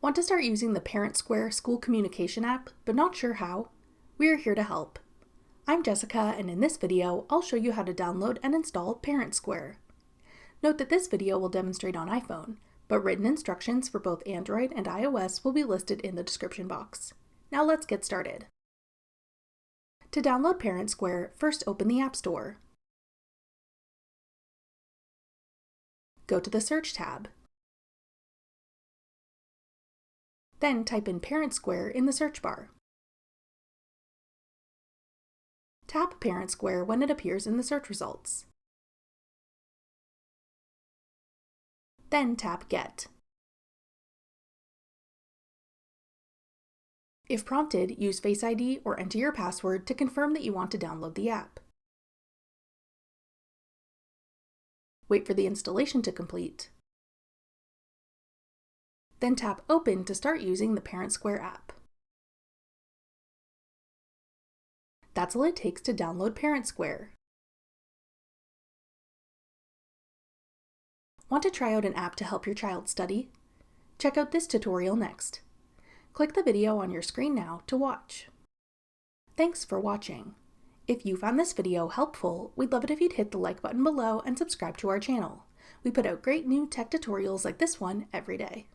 Want to start using the ParentSquare school communication app, but not sure how? We are here to help. I'm Jessica, and in this video, I'll show you how to download and install ParentSquare. Note that this video will demonstrate on iPhone, but written instructions for both Android and iOS will be listed in the description box. Now let's get started. To download ParentSquare, first open the App Store. Go to the Search tab. Then type in ParentSquare in the search bar. Tap ParentSquare when it appears in the search results. Then tap Get. If prompted, use Face ID or enter your password to confirm that you want to download the app. Wait for the installation to complete. Then tap Open to start using the ParentSquare app. That's all it takes to download ParentSquare. Want to try out an app to help your child study? Check out this tutorial next. Click the video on your screen now to watch. Thanks for watching. If you found this video helpful, we'd love it if you'd hit the like button below and subscribe to our channel. We put out great new tech tutorials like this one every day.